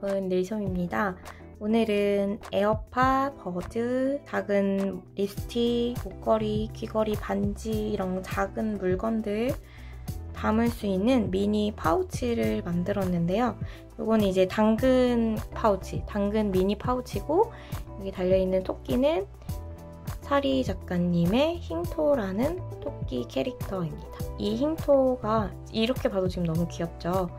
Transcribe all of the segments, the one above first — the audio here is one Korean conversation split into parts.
여러분, 릴솜입니다. 오늘은 에어팟, 버즈, 작은 립스틱, 목걸이, 귀걸이, 반지 이런 작은 물건들 담을 수 있는 미니 파우치를 만들었는데요. 이건 이제 당근 파우치, 당근 미니 파우치고 여기 달려있는 토끼는 사리 작가님의 힝토라는 토끼 캐릭터입니다. 이 힝토가 이렇게 봐도 지금 너무 귀엽죠?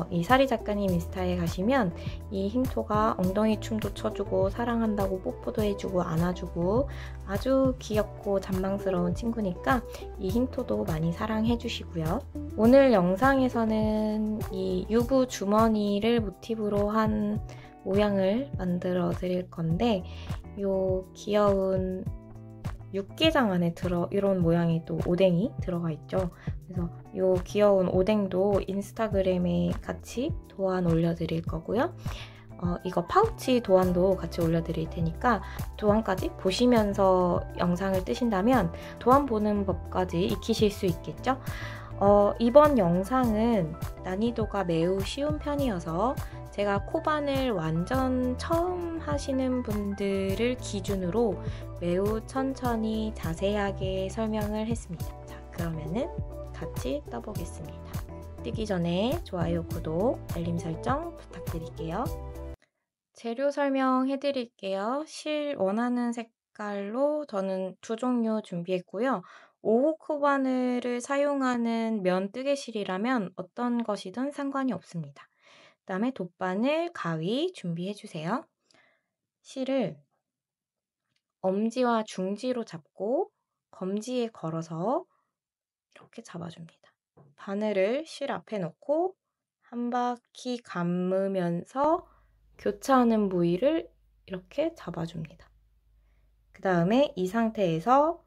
이 사리 작가님 인스타에 가시면 이 힝토가 엉덩이 춤도 춰주고 사랑한다고 뽀뽀도 해주고 안아주고 아주 귀엽고 잔망스러운 친구니까 이 힝토도 많이 사랑해 주시고요. 오늘 영상에서는 이 유부 주머니를 모티브로 한 모양을 만들어 드릴 건데 요 귀여운 육개장 안에 이런 모양의 또 오뎅이 들어가 있죠. 그래서 요 귀여운 오뎅도 인스타그램에 같이 도안 올려드릴 거고요. 이거 파우치 도안도 같이 올려드릴 테니까 도안까지 보시면서 영상을 뜨신다면 도안 보는 법까지 익히실 수 있겠죠? 이번 영상은 난이도가 매우 쉬운 편이어서 제가 코반을 완전 처음 하시는 분들을 기준으로 매우 천천히 자세하게 설명을 했습니다. 자, 그러면은 같이 떠보겠습니다. 뜨기 전에 좋아요, 구독, 알림 설정 부탁드릴게요. 재료 설명해 드릴게요. 실 원하는 색깔로 저는 2종류 준비했고요. 5호 코바늘을 사용하는 면 뜨개실이라면 어떤 것이든 상관이 없습니다. 그 다음에 돗바늘, 가위 준비해 주세요. 실을 엄지와 중지로 잡고 검지에 걸어서 이렇게 잡아줍니다. 바늘을 실 앞에 놓고 한 바퀴 감으면서 교차하는 부위를 이렇게 잡아줍니다. 그 다음에 이 상태에서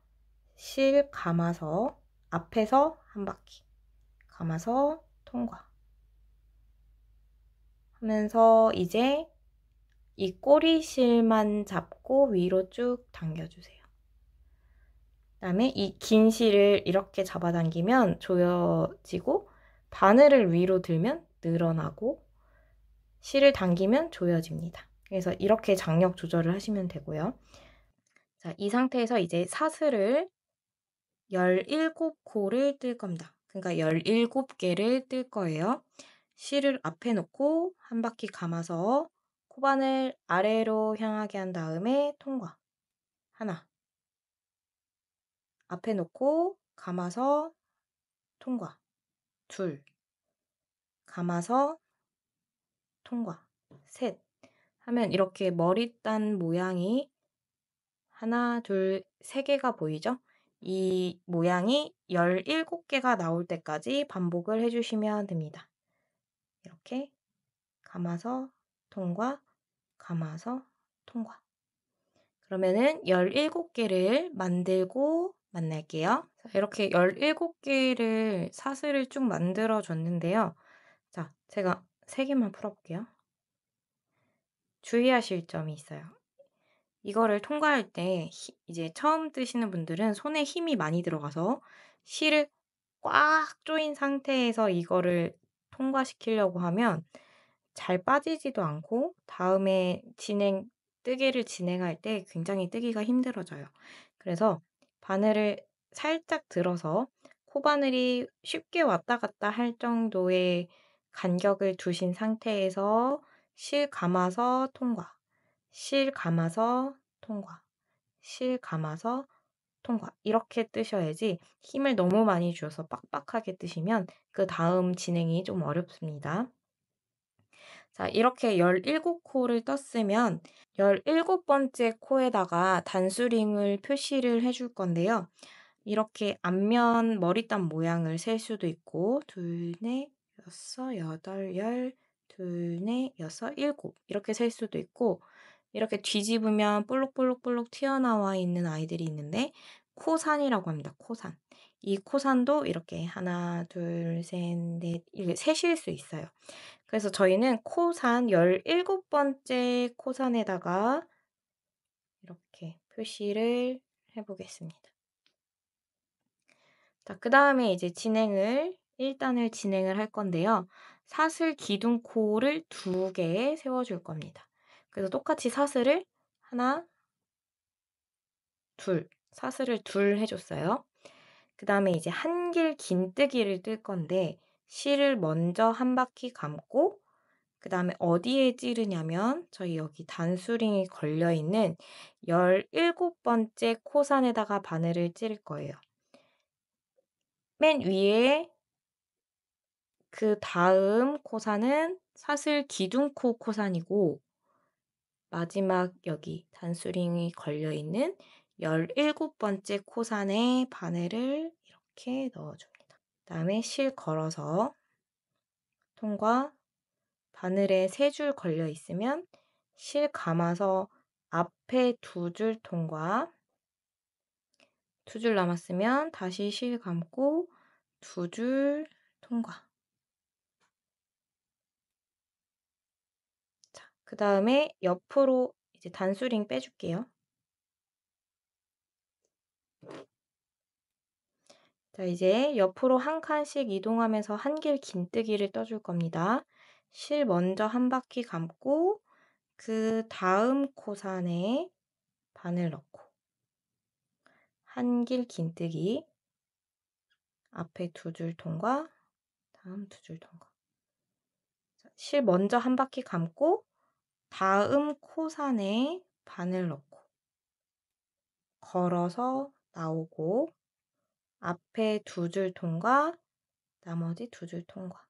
실 감아서 앞에서 한 바퀴 감아서 통과 하면서 이제 이 꼬리실만 잡고 위로 쭉 당겨주세요. 그 다음에 이 긴 실을 이렇게 잡아당기면 조여지고 바늘을 위로 들면 늘어나고 실을 당기면 조여집니다. 그래서 이렇게 장력 조절을 하시면 되고요. 자, 이 상태에서 이제 사슬을 17코를 뜰 겁니다. 그러니까 17개를 뜰 거예요. 실을 앞에 놓고 한 바퀴 감아서 코바늘 아래로 향하게 한 다음에 통과. 하나. 앞에 놓고 감아서 통과. 둘. 감아서 통과. 셋. 하면 이렇게 머리단 모양이 하나, 둘, 세 개가 보이죠? 이 모양이 17개가 나올 때까지 반복을 해주시면 됩니다. 이렇게 감아서 통과, 감아서 통과. 그러면은 17개를 만들고 만날게요. 자, 이렇게 17개를 사슬을 쭉 만들어 줬는데요. 자, 제가 3개만 풀어볼게요. 주의하실 점이 있어요. 이거를 통과할 때 이제 처음 뜨시는 분들은 손에 힘이 많이 들어가서 실을 꽉 조인 상태에서 이거를 통과시키려고 하면 잘 빠지지도 않고 다음에 뜨개를 진행할 때 굉장히 뜨기가 힘들어져요. 그래서 바늘을 살짝 들어서 코바늘이 쉽게 왔다 갔다 할 정도의 간격을 두신 상태에서 실 감아서 통과, 실 감아서 통과, 실 감아서 통과 이렇게 뜨셔야지 힘을 너무 많이 주어서 빡빡하게 뜨시면 그 다음 진행이 좀 어렵습니다. 자, 이렇게 17코를 떴으면 17번째 코에다가 단수링을 표시를 해줄 건데요. 이렇게 앞면 머리단 모양을 셀 수도 있고 둘, 넷, 여섯, 여덟, 열, 둘, 넷, 여섯, 일곱 이렇게 셀 수도 있고 이렇게 뒤집으면 볼록볼록볼록 튀어나와 있는 아이들이 있는데 코산이라고 합니다. 코산. 이 코산도 이렇게 하나, 둘, 셋, 넷 이렇게 세실 수 있어요. 그래서 저희는 코산 17번째 코산에다가 이렇게 표시를 해보겠습니다. 자, 그 다음에 이제 1단을 진행을 할 건데요. 사슬 기둥코를 2개 세워줄 겁니다. 그래서 똑같이 사슬을 하나, 둘, 사슬을 둘 해줬어요. 그 다음에 이제 한길 긴뜨기를 뜰 건데 실을 먼저 한 바퀴 감고 그 다음에 어디에 찌르냐면 저희 여기 단수링이 걸려있는 17번째 코산에다가 바늘을 찌를 거예요. 맨 위에 그 다음 코산은 사슬 기둥코 코산이고 마지막 여기 단수링이 걸려있는 17번째 코산에 바늘을 이렇게 넣어줍니다. 그 다음에 실 걸어서 통과, 바늘에 3줄 걸려 있으면 실 감아서 앞에 2줄 통과, 2줄 남았으면 다시 실 감고 2줄 통과. 자, 그 다음에 옆으로 이제 단수링 빼줄게요. 자, 이제 옆으로 한 칸씩 이동하면서 한길 긴뜨기를 떠줄 겁니다. 실 먼저 한 바퀴 감고 그 다음 코산에 바늘 넣고 한길 긴뜨기, 앞에 2줄 통과, 다음 2줄 통과. 자, 실 먼저 한 바퀴 감고 다음 코산에 바늘 넣고 걸어서 나오고 앞에 2줄 통과, 나머지 2줄 통과.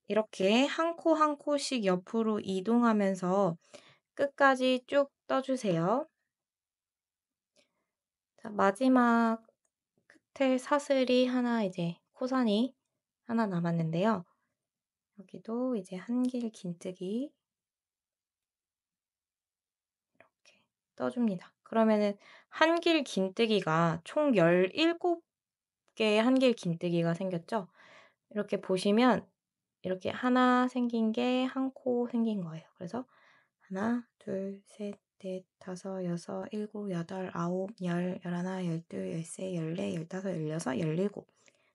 이렇게 한 코 한 코씩 옆으로 이동하면서 끝까지 쭉 떠주세요. 자, 마지막 끝에 사슬이 하나 이제 코산이 하나 남았는데요. 여기도 이제 한길 긴뜨기 이렇게 떠줍니다. 그러면은 한길 긴뜨기가 총 17개의 한길 긴뜨기가 생겼죠? 이렇게 보시면 이렇게 하나 생긴 게 한 코 생긴 거예요. 그래서 하나, 둘, 셋, 넷, 다섯, 여섯, 일곱, 여덟, 아홉, 열, 열하나, 열둘, 열세, 열네, 열다섯, 열여섯, 열일곱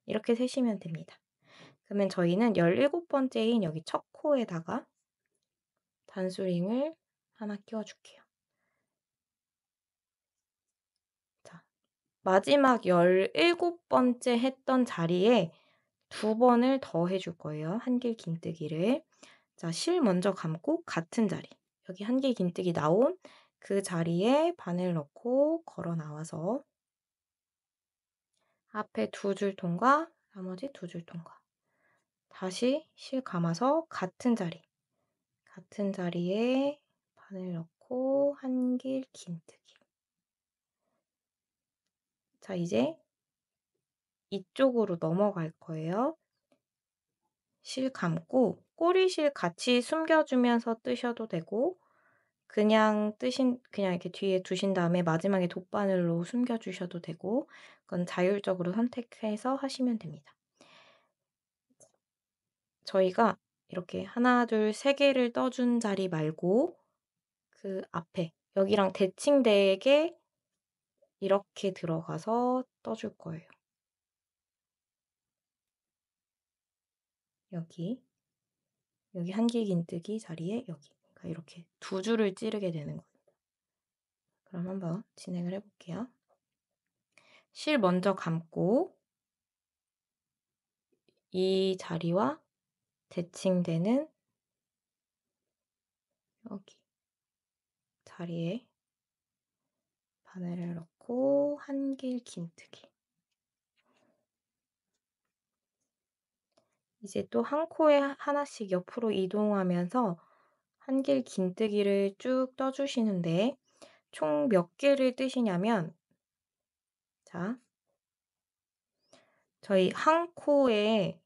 이렇게 세시면 됩니다. 그러면 저희는 17번째인 여기 첫 코에다가 단수링을 하나 끼워줄게요. 자, 마지막 17번째 했던 자리에 2번을 더 해줄 거예요. 한길 긴뜨기를. 자, 실 먼저 감고 같은 자리. 여기 한길 긴뜨기 나온 그 자리에 바늘 넣고 걸어 나와서 앞에 2줄 통과, 나머지 2줄 통과. 다시 실 감아서 같은 자리. 같은 자리에 바늘 넣고 한길 긴뜨기. 자, 이제 이쪽으로 넘어갈 거예요. 실 감고 꼬리실 같이 숨겨주면서 뜨셔도 되고 그냥 이렇게 뒤에 두신 다음에 마지막에 돗바늘로 숨겨주셔도 되고 그건 자율적으로 선택해서 하시면 됩니다. 저희가 이렇게 하나, 둘, 3개를 떠준 자리 말고 그 앞에 여기랑 대칭되게 이렇게 들어가서 떠줄 거예요. 여기 한길 긴뜨기 자리에 여기. 그러니까 이렇게 2줄을 찌르게 되는 거예요. 그럼 한번 진행을 해볼게요. 실 먼저 감고 이 자리와 대칭되는 여기 자리에 바늘을 넣고 한길 긴뜨기. 이제 또 한 코에 하나씩 옆으로 이동하면서 한길 긴뜨기를 쭉 떠주시는데 총 몇 개를 뜨시냐면 자, 저희 한 코에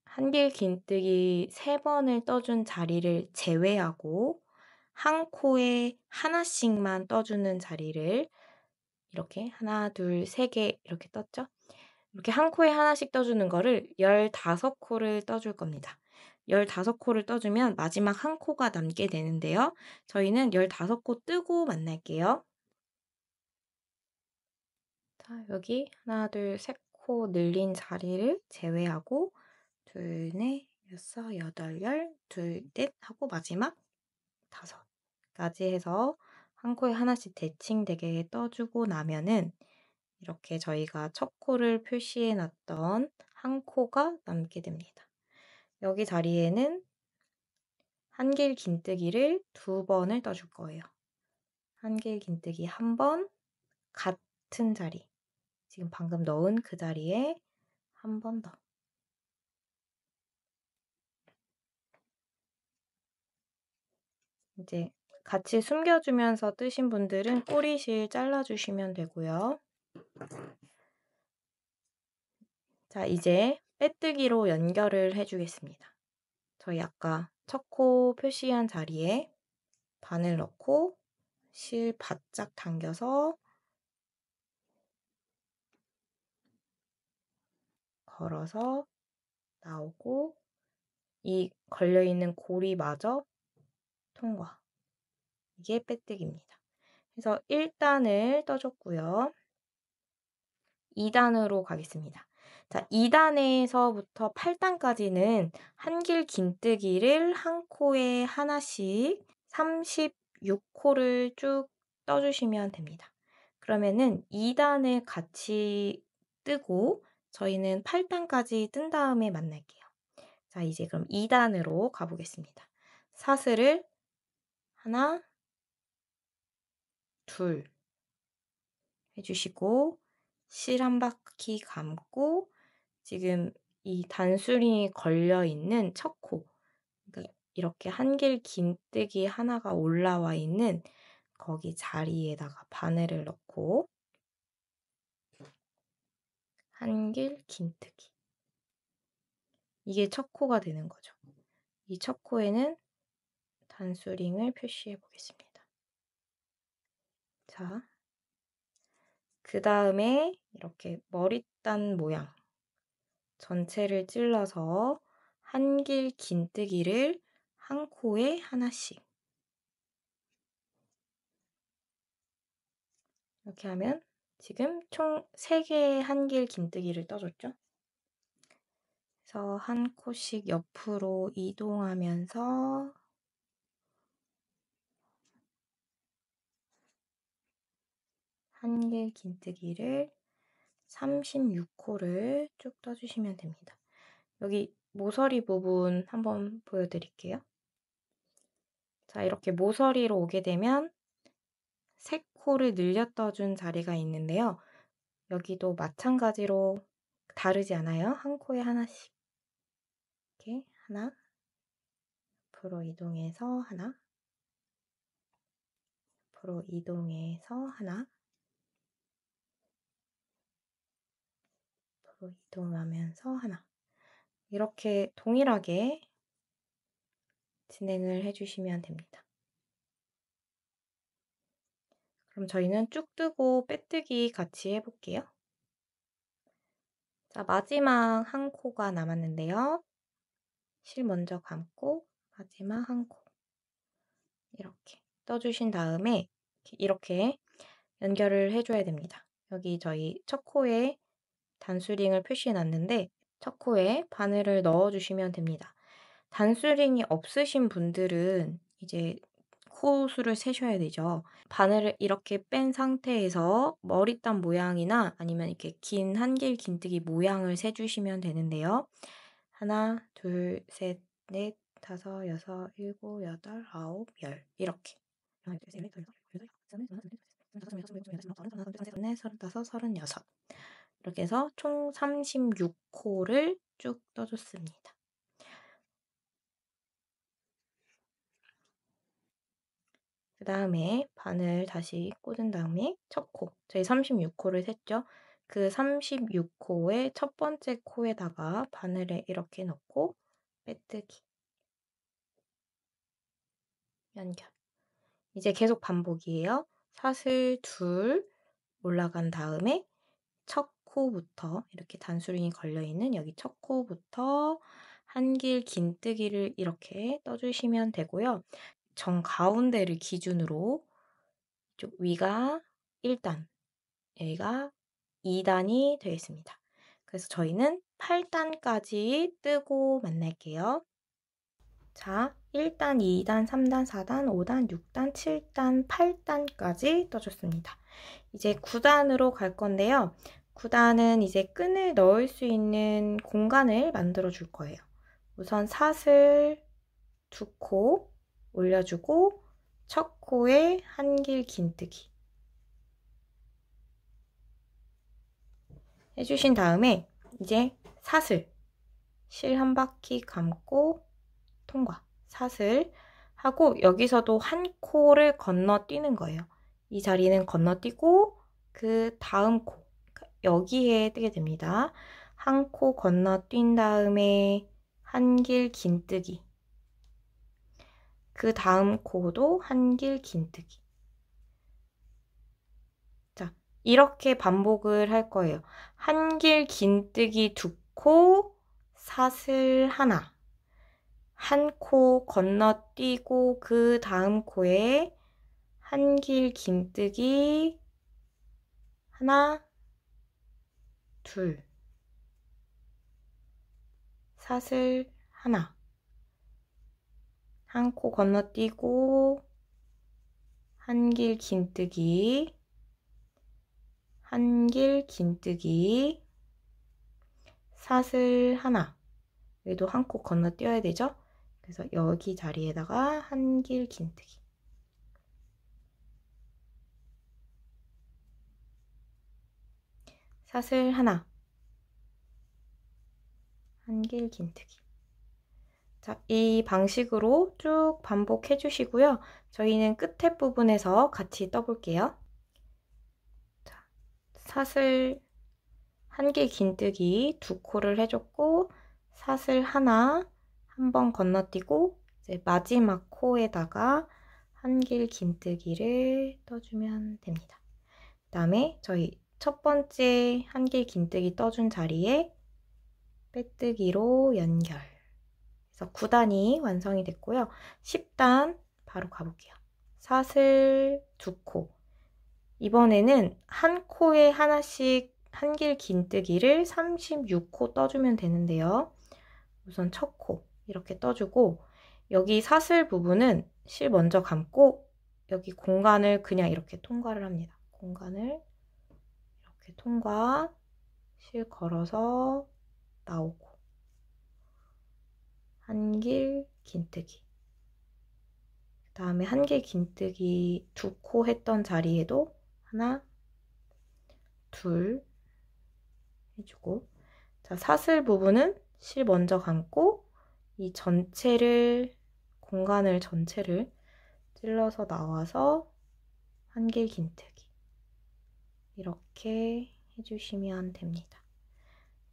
한길 긴뜨기 3번을 떠준 자리를 제외하고 한 코에 하나씩만 떠주는 자리를 이렇게 하나, 둘, 3개 이렇게 떴죠? 이렇게 한 코에 하나씩 떠주는 거를 15코를 떠줄 겁니다. 15코를 떠주면 마지막 한 코가 남게 되는데요. 저희는 15코 뜨고 만날게요. 자, 여기 하나, 둘, 3코 늘린 자리를 제외하고 둘, 넷, 여섯, 여덟, 열, 둘, 넷 하고 마지막 5까지 해서 한 코에 하나씩 대칭되게 떠주고 나면은 이렇게 저희가 첫 코를 표시해 놨던 한 코가 남게 됩니다. 여기 자리에는 한길 긴뜨기를 2번을 떠줄 거예요. 한길 긴뜨기 1번, 같은 자리, 지금 방금 넣은 그 자리에 한 번 더. 이제 같이 숨겨주면서 뜨신 분들은 꼬리실 잘라주시면 되고요. 자, 이제 빼뜨기로 연결을 해주겠습니다. 저희 아까 첫 코 표시한 자리에 바늘 넣고 실 바짝 당겨서 걸어서 나오고 이 걸려있는 고리마저 통과. 이게 빼뜨기입니다. 그래서 1단을 떠줬고요. 2단으로 가겠습니다. 자, 2단에서부터 8단까지는 한길 긴뜨기를 한 코에 하나씩 36코를 쭉 떠주시면 됩니다. 그러면은 2단을 같이 뜨고 저희는 8단까지 뜬 다음에 만날게요. 자, 이제 그럼 2단으로 가보겠습니다. 사슬을 하나, 둘 해주시고 실 한 바퀴 감고 지금 이 단수링이 걸려있는 첫 코, 그러니까 이렇게 한길 긴뜨기 하나가 올라와 있는 거기 자리에다가 바늘을 넣고 한길 긴뜨기. 이게 첫 코가 되는 거죠. 이 첫 코에는 단수링을 표시해 보겠습니다. 자, 그 다음에 이렇게 머리단 모양 전체를 찔러서 한길 긴뜨기를 한 코에 하나씩 이렇게 하면 지금 총 3개의 한길 긴뜨기를 떠줬죠. 그래서 한 코씩 옆으로 이동하면서 한길 긴뜨기를 36코를 쭉 떠주시면 됩니다. 여기 모서리 부분 한번 보여드릴게요. 자, 이렇게 모서리로 오게 되면 3코를 늘려 떠준 자리가 있는데요. 여기도 마찬가지로 다르지 않아요? 한 코에 하나씩. 이렇게 하나, 앞으로 이동해서 하나, 앞으로 이동해서 하나, 앞으로 이동하면서 하나. 이렇게 동일하게 진행을 해주시면 됩니다. 그럼 저희는 쭉 뜨고 빼뜨기 같이 해볼게요. 자, 마지막 한 코가 남았는데요. 실 먼저 감고 마지막 한 코. 이렇게 떠주신 다음에 이렇게 연결을 해줘야 됩니다. 여기 저희 첫 코에 단수링을 표시해 놨는데 첫 코에 바늘을 넣어주시면 됩니다. 단수링이 없으신 분들은 이제 코 수를 세셔야 되죠. 바늘을 이렇게 뺀 상태에서 머리단 모양이나 아니면 이렇게 긴 한길 긴뜨기 모양을 세주시면 되는데요. 하나, 둘, 셋, 넷, 다섯, 여섯, 일곱, 여덟, 아홉, 열 이렇게. 하나, 둘, 셋, 넷, 다섯, 넷, 서른다섯, 서른여섯 이렇게 해서 총 36코를 쭉 떠줬습니다. 그 다음에 바늘 다시 꽂은 다음에 첫 코, 저희 36코를 셌죠? 그 36코의 첫 번째 코에다가 바늘을 이렇게 넣고 빼뜨기, 연결. 이제 계속 반복이에요. 사슬 둘 올라간 다음에 첫 코부터 이렇게 단수링이 걸려있는 여기 첫 코부터 한길 긴뜨기를 이렇게 떠주시면 되고요. 정 가운데를 기준으로 이쪽 위가 1단, 여기가 2단이 되겠습니다. 그래서 저희는 8단까지 뜨고 만날게요. 자, 1단, 2단, 3단, 4단, 5단, 6단, 7단, 8단까지 떠줬습니다. 이제 9단으로 갈 건데요. 9단은 이제 끈을 넣을 수 있는 공간을 만들어 줄 거예요. 우선 사슬 2코 올려주고 첫 코에 한길 긴뜨기 해주신 다음에 이제 사슬 실 한 바퀴 감고 통과 사슬 하고 여기서도 한 코를 건너뛰는 거예요. 이 자리는 건너뛰고 그 다음 코 여기에 뜨게 됩니다. 한 코 건너뛴 다음에 한길 긴뜨기 그 다음 코도 한길 긴뜨기 자 이렇게 반복을 할 거예요. 한길 긴뜨기 2코 사슬 하나 한 코 건너뛰고 그 다음 코에 한길 긴뜨기 하나 둘 사슬 하나 한 코 건너뛰고 한길 긴뜨기 한길 긴뜨기 사슬 하나 여기도 한 코 건너뛰어야 되죠? 그래서 여기 자리에다가 한길 긴뜨기 사슬 하나 한길 긴뜨기 자, 이 방식으로 쭉 반복해 주시고요. 저희는 끝에 부분에서 같이 떠볼게요. 자, 사슬 한길 긴뜨기 2코를 해줬고 사슬 하나 한 번 건너뛰고 이제 마지막 코에다가 한길 긴뜨기를 떠주면 됩니다. 그 다음에 저희 첫 번째 한길 긴뜨기 떠준 자리에 빼뜨기로 연결 그래서 9단이 완성이 됐고요. 10단 바로 가볼게요. 사슬 2코 이번에는 한 코에 하나씩 한길 긴뜨기를 36코 떠주면 되는데요. 우선 첫 코 이렇게 떠주고 여기 사슬 부분은 실 먼저 감고 여기 공간을 그냥 이렇게 통과를 합니다. 공간을 이렇게 통과 실 걸어서 나오고 한길 긴뜨기 그 다음에 한길 긴뜨기 2코 했던 자리에도 하나 둘 해주고 자 사슬 부분은 실 먼저 감고 이 전체를 공간을 전체를 찔러서 나와서 한길 긴뜨기 이렇게 해주시면 됩니다.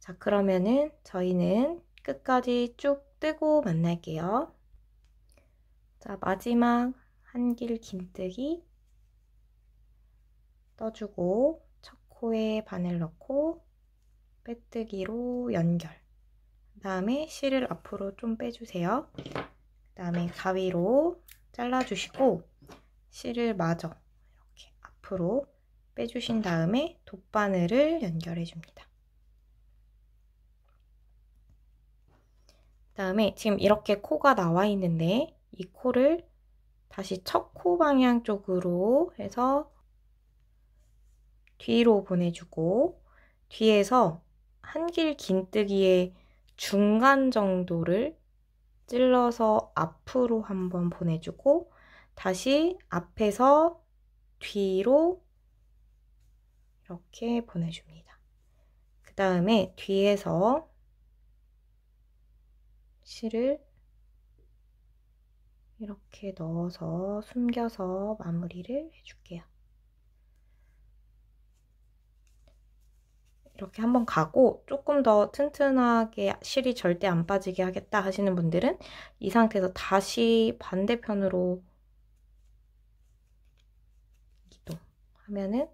자 그러면은 저희는 끝까지 쭉 뜨고 만날게요. 자 마지막 한길 긴뜨기 떠주고 첫 코에 바늘 넣고 빼뜨기로 연결 그 다음에 실을 앞으로 좀 빼주세요. 그 다음에 가위로 잘라주시고 실을 마저 이렇게 앞으로 빼주신 다음에 돗바늘을 연결해 줍니다. 그 다음에 지금 이렇게 코가 나와 있는데 이 코를 다시 첫 코 방향 쪽으로 해서 뒤로 보내주고 뒤에서 한길 긴뜨기의 중간 정도를 찔러서 앞으로 한번 보내주고 다시 앞에서 뒤로 이렇게 보내줍니다. 그 다음에 뒤에서 실을 이렇게 넣어서 숨겨서 마무리를 해줄게요. 이렇게 한번 가고 조금 더 튼튼하게 실이 절대 안 빠지게 하겠다 하시는 분들은 이 상태에서 다시 반대편으로 이동하면은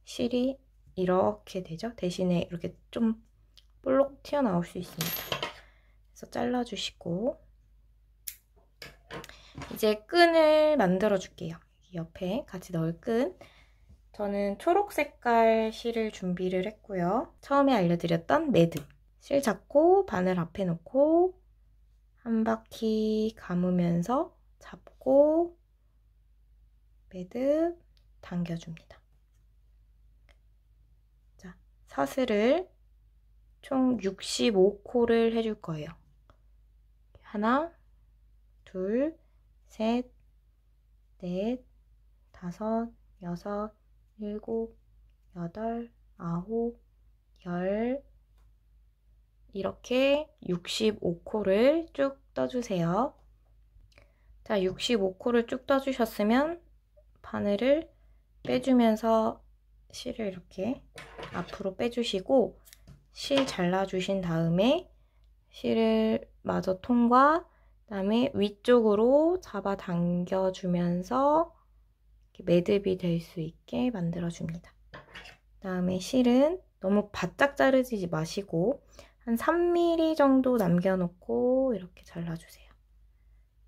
실이 이렇게 되죠. 대신에 이렇게 좀 볼록 튀어나올 수 있습니다. 그래서 잘라주시고 이제 끈을 만들어 줄게요. 옆에 같이 넣을 끈 저는 초록 색깔 실을 준비를 했고요. 처음에 알려드렸던 매듭 실 잡고 바늘 앞에 놓고 한 바퀴 감으면서 잡고 매듭 당겨줍니다. 자, 사슬을 총 65코를 해줄 거예요. 하나, 둘, 셋, 넷, 다섯, 여섯, 일곱, 여덟, 아홉, 열 이렇게 65코를 쭉 떠주세요. 자, 65코를 쭉 떠주셨으면 바늘을 빼주면서 실을 이렇게 앞으로 빼주시고 실 잘라주신 다음에 실을 마저 통과 그다음에 위쪽으로 잡아 당겨주면서 매듭이 될 수 있게 만들어줍니다. 그다음에 실은 너무 바짝 자르지 마시고 한 3mm 정도 남겨놓고 이렇게 잘라주세요.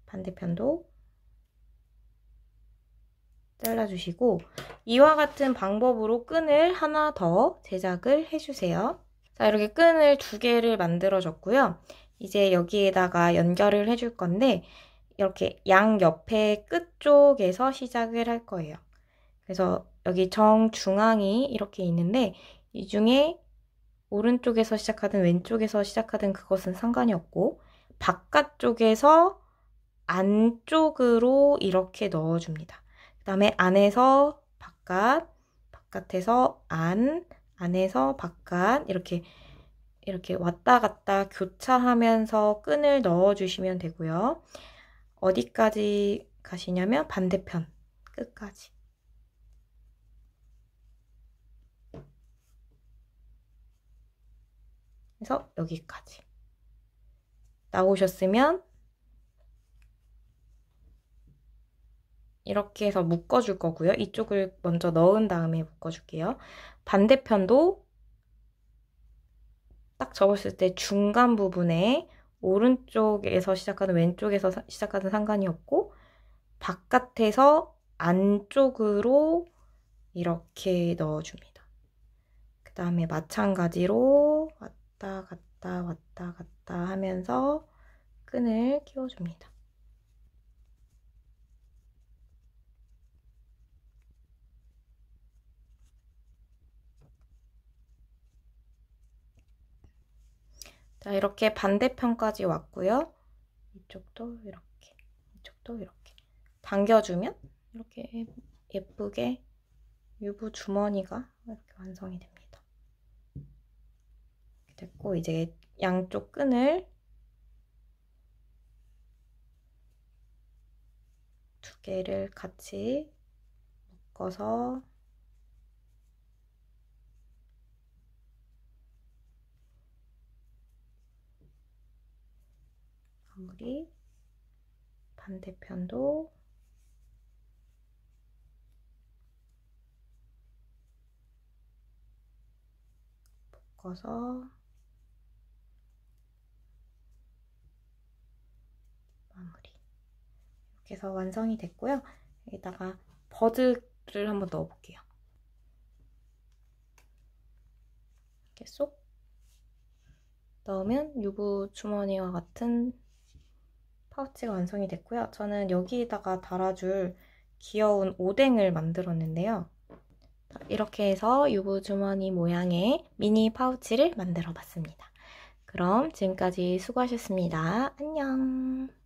반대편도 잘라주시고 이와 같은 방법으로 끈을 하나 더 제작을 해주세요. 자, 이렇게 끈을 2개를 만들어줬고요. 이제 여기에다가 연결을 해줄 건데 이렇게 양옆에 끝쪽에서 시작을 할 거예요. 그래서 여기 정중앙이 이렇게 있는데 이 중에 오른쪽에서 시작하든 왼쪽에서 시작하든 그것은 상관이 없고 바깥쪽에서 안쪽으로 이렇게 넣어줍니다. 그 다음에 안에서 바깥, 바깥에서 안, 안에서 바깥 이렇게 왔다 갔다 교차하면서 끈을 넣어주시면 되고요. 어디까지 가시냐면 반대편 끝까지. 그래서 여기까지 나오셨으면 이렇게 해서 묶어줄 거고요. 이쪽을 먼저 넣은 다음에 묶어줄게요. 반대편도 딱 접었을 때 중간 부분에 오른쪽에서 시작하든 왼쪽에서 시작하든 상관이 없고 바깥에서 안쪽으로 이렇게 넣어줍니다. 그 다음에 마찬가지로 왔다 갔다 왔다 갔다 하면서 끈을 끼워줍니다. 자, 이렇게 반대편까지 왔고요. 이쪽도 이렇게, 이쪽도 이렇게 당겨주면 이렇게 예쁘게 유부 주머니가 이렇게 완성이 됩니다. 됐고 이제 양쪽 끈을 2개를 같이 묶어서 마무리. 반대편도 묶어서 마무리. 이렇게 해서 완성이 됐고요. 여기다가 버드를 한번 넣어볼게요. 이렇게 쏙 넣으면 유부 주머니와 같은 파우치가 완성이 됐고요. 저는 여기에다가 달아줄 귀여운 오뎅을 만들었는데요. 이렇게 해서 유부 주머니 모양의 미니 파우치를 만들어 봤습니다. 그럼 지금까지 수고하셨습니다. 안녕!